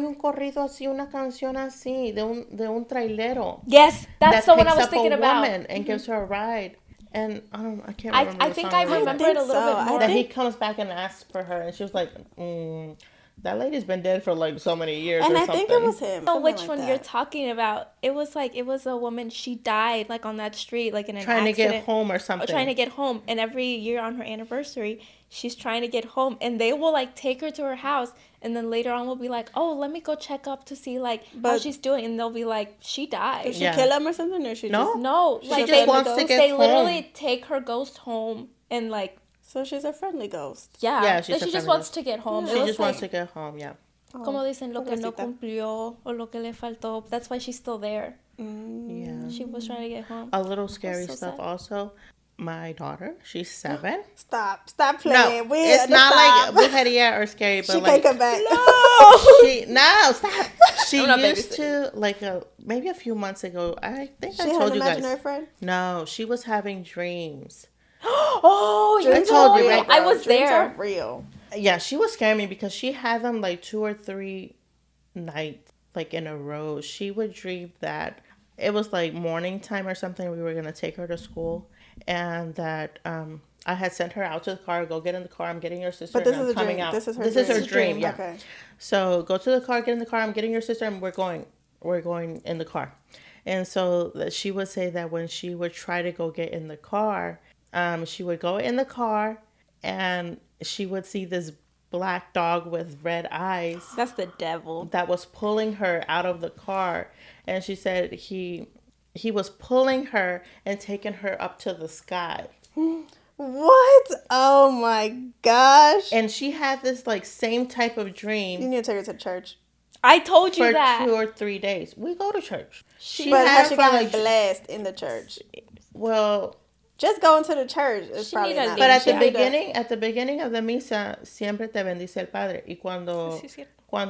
un corrido así, una canción así, de un trailero. Yes, that's That the one I picks was up thinking a about. woman and gives her a ride. And I can't remember I the think song I either. remember it a little bit more. That he comes back and asks for her, and she was like, that lady's been dead for like so many years And or I something. think it was him. I don't know which like one that. you're talking about. It was a woman. She died like on that street, like in an Trying accident. to get home or something. Trying to get home, and every year on her anniversary, she's trying to get home, and they will like take her to her house, and then later on will be like, oh, let me go check up to see like how she's doing, and they'll be like, she died. Did she kill him or something, or she No? just... No, She like just wants to get they home. literally take her ghost home and like. So she's a friendly ghost. Yeah, she's she a just friendly wants ghost. to get home. She just wants to get home, yeah. Como dicen, lo que no pobrecita. cumplió o lo que le faltó. That's why she's still there. Yeah. She was trying to get home. A little scary so stuff sad. also. My daughter, she's 7. Stop playing. No, it's not like brujeria or scary, but she like... can't come back. Stop. She used to, like, maybe a few months ago, I think She I had told an you guys. imaginary friend? No, she was having dreams. Oh, you Dreams told are you, real, right? bro. I was Dreams there. are real. Yeah, she was scaring me because she had them like 2 or 3 nights, like in a row. She would dream that it was like morning time or something. We were going to take her to school, and that I had sent her out to the car. Go get in the car. I'm getting your sister. But this and is I'm a coming dream. out. This is her This dream. is her dream. Yeah. Okay. So go to the car. Get in the car. I'm getting your sister, and we're going in the car. And so that she would say that when she would try to go get in the car, she would go in the car, and she would see this black dog with red eyes. That's the devil. That was pulling her out of the car. And she said he was pulling her and taking her up to the sky. What? Oh my gosh. And she had this like same type of You dream need to take her to church. I told you for that. 2 or 3 days. We go to church. But has she for, gotten like, blessed in the church? Well, Just going to the church is She probably need a not. but at the Yeah. beginning of the misa, siempre te bendice el Padre. Y cuando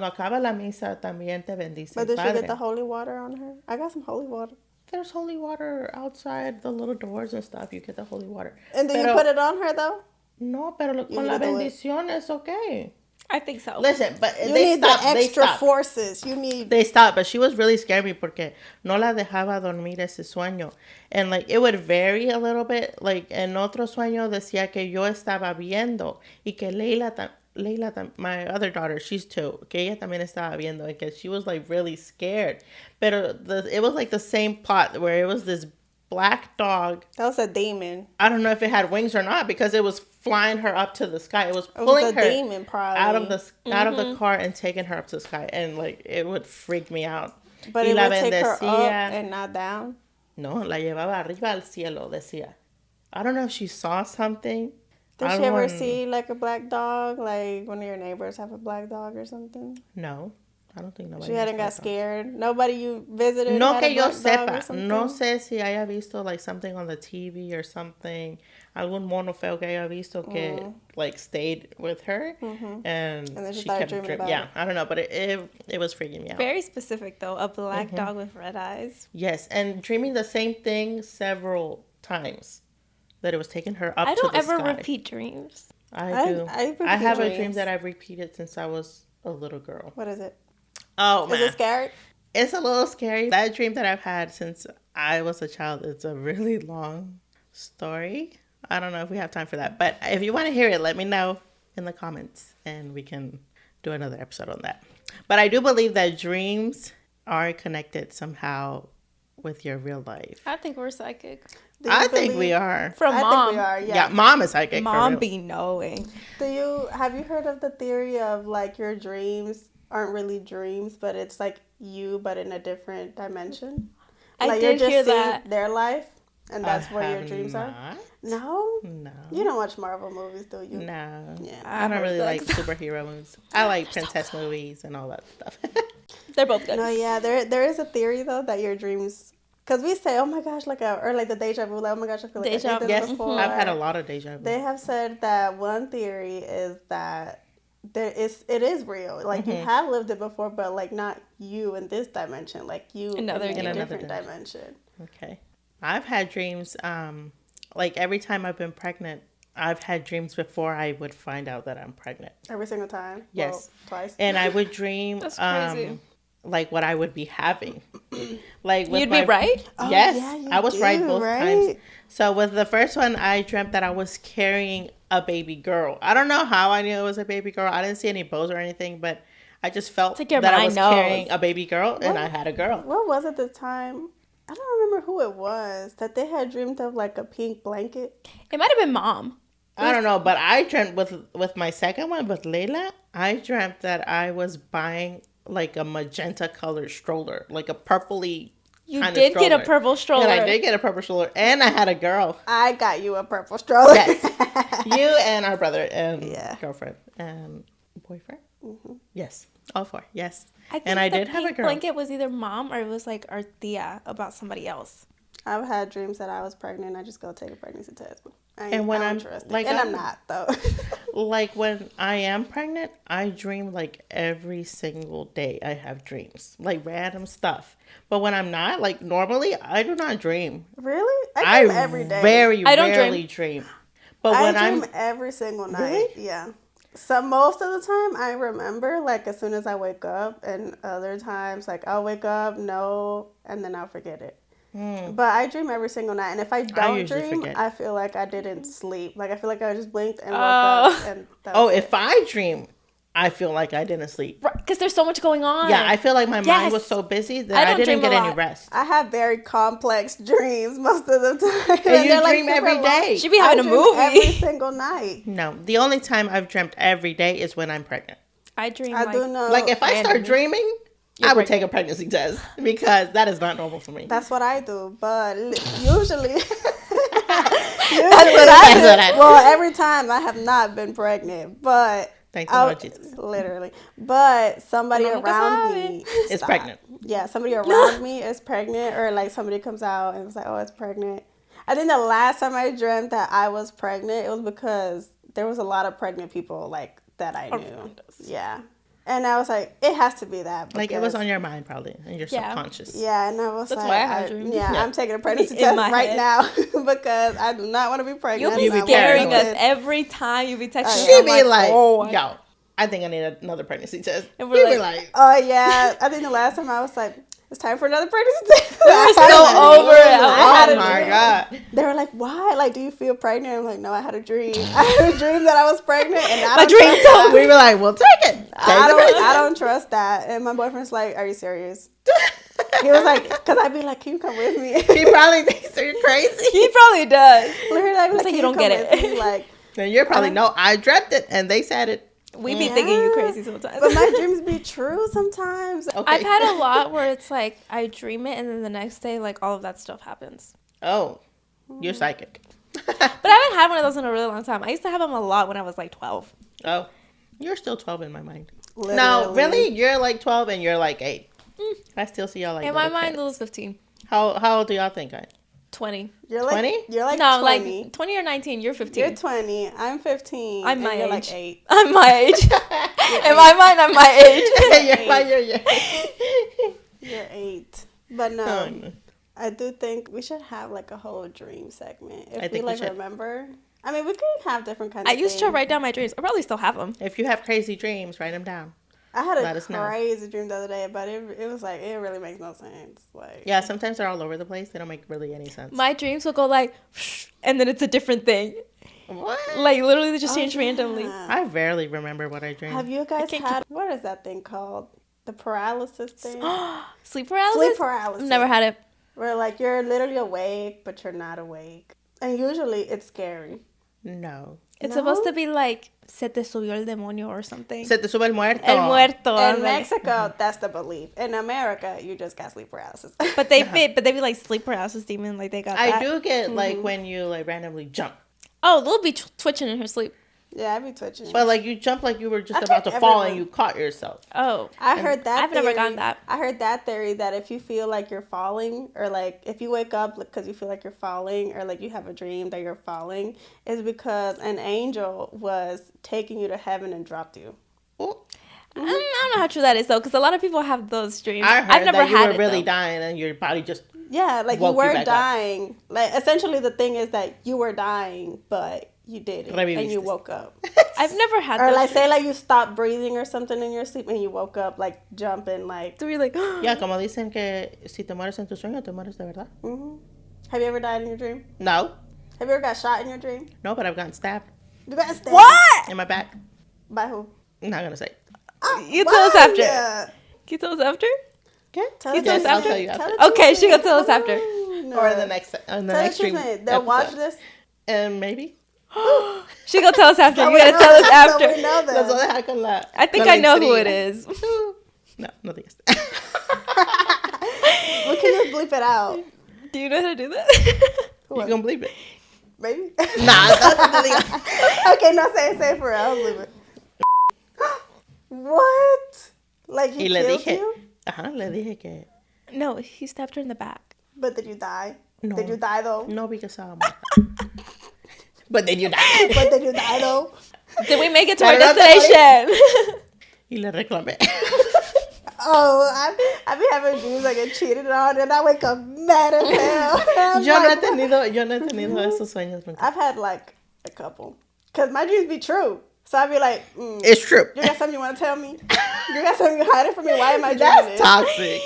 acaba la misa, también te bendice But el did she Padre. get the holy water on her? I got some holy water. There's holy water outside the little doors and stuff. You get the holy water. And do you put it on her though? No, pero con la need to do it. bendición es okay. I think so. Listen, but You they need stopped. the They extra stopped. forces. You need. They stopped, but she was really scaring me porque no la dejaba dormir ese sueño. And like it would vary a little bit. Like en otro sueño decía que yo estaba viendo y que Leila, my other daughter, she's 2, que ella también estaba viendo, and que she was like really scared. Pero it was like the same plot where it was this black dog. That was a demon. I don't know if it had wings or not because it was flying her up to the sky. It was pulling a her demon, probably. out of the car and taking her up to the sky, and like it would freak me out. But Y it la would take her up bendecía. and not down. No, la llevaba arriba al cielo, decía. I don't know if she saw something. Did I she don't ever want- see like a black dog? Like one of your neighbors have a black dog or something? No, I don't think nobody. She hadn't got scared. Nobody you visited. No had que a yo black dog or sepa. something? No sé si haya visto like something on the TV or something. Algún mono feo que haya visto que like stayed with her and then she she started kept dreaming dreaming. about Yeah, it. I don't know, but it was freaking me out. Very specific though. A black dog with red eyes. Yes, and dreaming the same thing several times. That it was taking her up I to don't the ever sky. repeat dreams. I do. I repeat I have a dreams. dream that I've repeated since I was a little girl. What is it? Oh Is man, it scary? it's a little scary. That dream that I've had since I was a child, it's a really long story. I don't know if we have time for that, but if you want to hear it, let me know in the comments and we can do another episode on that. But I do believe that dreams are connected somehow with your real life. I think we're psychic. Do you I think believe- we are. From I mom. think we are. Yeah, Yeah. mom is psychic. for Mom real. be knowing. Have you heard of the theory of like your dreams aren't really dreams, but it's like you, but in a different dimension? I Like did you're hear just seeing that. their life, and that's I where your have dreams are. not. No, No. you don't watch Marvel movies, do you? No. Yeah. I don't heard really that. like superhero movies. I like princess movies and all that stuff. They're both good. No, yeah, there is a theory though that your dreams Because we say, oh my gosh, or like the deja vu, like, oh my gosh, I feel like Deja I did vu. this before. I've had a lot of deja vu. They have said that one theory is that it is real. Like, you have lived it before, but, like, not you in this dimension. Like, you in a different dimension. Okay. I've had dreams, like, every time I've been pregnant, I've had dreams before I would find out that I'm pregnant. Every single time? Yes. Well, twice. And I would dream, That's crazy. like, what I would be having. Like, with You'd be right? Yes. Yeah, I was right both times. So with the first one, I dreamt that I was carrying a baby girl. I don't know how I knew it was a baby girl. I didn't see any bows or anything, but I just felt like your that I mind was knows. carrying a baby girl, and I had a girl. What was it the time? I don't remember who it was that they had dreamed of, like, a pink blanket. It might have been mom. I don't know, but I dreamt with my second one, with Layla, I dreamt that I was buying like a magenta colored stroller, like a purpley. You did get a purple stroller. And I did get a purple stroller, and I had a girl. I got you a purple stroller. Yes. You and our brother and girlfriend and boyfriend. Mm-hmm. Yes. All four. Yes. I think and I did have a girl. Blanket was either mom or it was like our tia about somebody else. I've had dreams that I was pregnant. I just go take a pregnancy test. I'm like, I'm not though. Like when I am pregnant, I dream like every single day. I have dreams, like random stuff. But when I'm not, like normally, I do not dream. Really? I dream every day. I don't rarely dream. But when I dream every single night. Really? Yeah. So most of the time, I remember like as soon as I wake up, and other times like I'll wake up, and then I'll forget it. But I dream every single night, and if I don't dream, I feel like I didn't sleep. Like I feel like I just blinked and woke up. And if I dream, I feel like I didn't sleep. Because there's so much going on. Yeah, I feel like my mind was so busy that I didn't get any rest. I have very complex dreams most of the time. And you dream every day. She be having a movie every single night. No, the only time I've dreamt every day is when I'm pregnent. I dream. I do know. Like if I start dreaming, I would take a pregnancy test because that is not normal for me. That's what I do, but usually that's what I do. Well, every time I have not been pregnant, but thank you, Lord Jesus. Literally, but somebody around me is pregnant. Yeah, somebody around me is pregnant, or like somebody comes out and was like, "Oh, it's pregnant." I think the last time I dreamt that I was pregnant, it was because there was a lot of pregnant people like that I knew. Yeah. And I was like, it has to be that. Like, it was on your mind, probably, and your subconscious. Yeah, and I was That's why I had dreams. I'm taking a pregnancy test right now because I do not want to be pregnant. You'll be scaring us every time you be texting. She'd be like, yo, I think I need another pregnancy test. And we're be like, oh, yeah. I think the last time I was like, it's time for another pregnancy test. We were so over it. Oh, my God. They were like, why? Like, do you feel pregnant? I'm like, no, I had a dream. I had a dream that I was pregnant. And my dream told me. We were like, well, take it. I don't trust that. And my boyfriend's like, are you serious? He was like, because I'd be like, can you come with me? He probably thinks you're crazy. He probably does. Literally, I'd be like, you don't get it. Like, and you're probably, no, I dreamt it, and they said it. We be thinking you crazy sometimes. But my dreams be true sometimes. Okay. I've had a lot where it's like, I dream it, and then the next day, like, all of that stuff happens. Oh, you're psychic. But I haven't had one of those in a really long time. I used to have them a lot when I was like 12. Oh, you're still 12 in my mind. Literally. No, really? You're like 12 and you're like 8. I still see y'all like in my mind, Lulu's 15. How old do y'all think I am? 20. You're like 20? You're like no, 20. like 20 or 19. You're 15. You're 20. I'm 15. I'm my age. You're like 8. I'm my age. In my mind, I'm my age. You're 8. But no, I do think we should have like a whole dream segment. If we like remember. I mean, we could have different kinds of things. I used to write down my dreams. I probably still have them. If you have crazy dreams, write them down. I had a crazy dream the other day, but it was like, it really makes no sense. Like, yeah, sometimes they're all over the place. They don't make really any sense. My dreams will go like, and then it's a different thing. What? Like, literally, they just change randomly. I rarely remember what I dream. Have you guys had, what is that thing called? The paralysis thing? Sleep paralysis? Sleep paralysis. I've never had it. Where, like, you're literally awake, but you're not awake. And usually, it's scary. No. It's supposed to be like, se te subió el demonio or something. Se te sube el muerto. El muerto. In Mexico, that's the belief. In America, you just got sleep paralysis. But they be like sleep paralysis demon, like they got that. I do get like when you like randomly jump. Oh, Lil be twitching in her sleep. Yeah, I'd be twitching. But like you jumped like you were just I about to think fall and everyone- you caught yourself. Oh, I heard that. I've never gotten that. I heard that theory that if you feel like you're falling, or like if you wake up because you feel like you're falling, or like you have a dream that you're falling, is because an angel was taking you to heaven and dropped you. Ooh. I don't know how true that is though, because a lot of people have those dreams. I heard I've never that you had were it, really though. dying and your body just Yeah, like you Woke you were back up. dying. Like essentially, the thing is that you were dying, but you did it and you Reviviste. woke up. I've never had Or those like say dreams. like you stopped breathing or something in your sleep and you woke up like jumping like. So you're like, Ya, como dicen que si te mueres en tu sueño, te mueres de verdad. Mhm. Have you ever died in your dream? No. Have you ever got shot in your dream? No, but I've gotten stabbed You got stabbed. what? in my back. By who? I'm not going to say. You tell us after. Yeah. Can you tell us after? Okay. Tell You us tell us the after? truth. Tell you after. Tell the Okay, truth, she gonna tell us come after. on. Or the next on the Tell next the truth, stream. man. They'll watch this. And maybe. She gonna tell us after. So You we gotta know- tell us so after. we know Los voy a that. dejar con la. I think con la I know who it intriga. is. No, no digas. We can just bleep it out. Do you know how to do that? You can believe it. Maybe. Nah, no digas. Okay, no, say it for real. I'll believe it. What? Like he Y le killed dije. you? Ajá, le dije que. No, he stabbed her in the back. But did you die? No. Did you die though? No, because But then you die. But did you die though? Did we make it to No, our no, no, destination? Y le reclamé. Oh, I be having dreams I get cheated on and I wake up mad as hell. I'm Yo no he like, tenido esos sueños nunca. I've had like a couple. Because my dreams be true. So I'd be like, It's true. you got something you want to tell me? You got something you're hiding from me? Why am I dreaming That's this? toxic.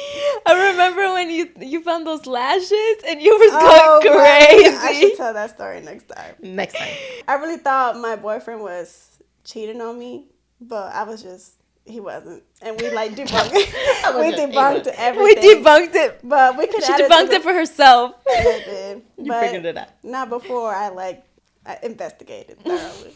I remember when you found those lashes and you was Oh, going my- crazy. I should tell that story next time. Next time. I really thought my boyfriend was cheating on me, but he wasn't. And we like debunked it. We wasn't. debunked We everything. debunked it. But we could She add debunked to it for herself. I did. You But figured it out. not before I investigated thoroughly.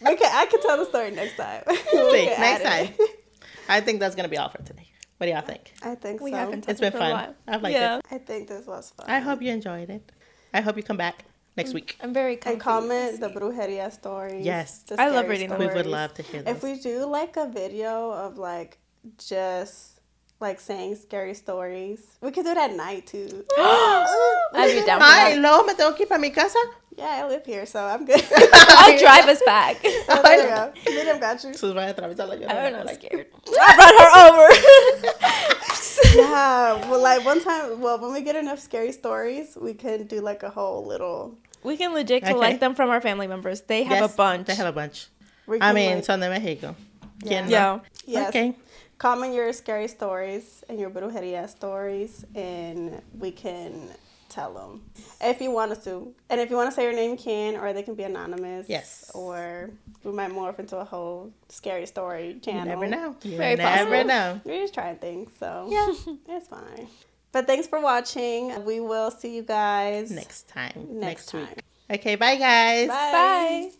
I could tell the story next time. We See, could next add time. it. I think that's gonna be all for today. What do y'all think? I think We so. haven't It's touched been it for a fun. while. I've liked Yeah. it. I think this was fun. I hope you enjoyed it. I hope you come back next week. I'm very comfy. And comment the brujeria stories. Yes. the I love scary reading them. We would stories. love to hear those. If we do like a video of like just like saying scary stories, we could do it at night too. I'd be down for Ay, that. luego me tengo que ir para mi casa. Yeah, I live here, so I'm good. I'll drive us back. Oh, there you go. Miriam got you. Se vaya a atravesar la llorona. I'm not like- scared. I brought her over. Yeah, well, like one time, when we get enough scary stories, we can do like a whole little. We can legit Okay. collect them from our family members. They have Yes, a bunch. They have a bunch. We I can, mean, like, son de Mexico. Yeah. ¿Quién no? Yeah. yes. Okay. Comment your scary stories and your brujeria stories, and we can tell them if you want us to. And if you want to say your name, you can, or they can be anonymous. Yes. Or we might morph into a whole scary story channel. You never know. You Very never possible. know. We're just trying things, so Yeah. it's fine. But thanks for watching. We will see you guys Next time. next week. time. Okay, bye guys. Bye. Bye.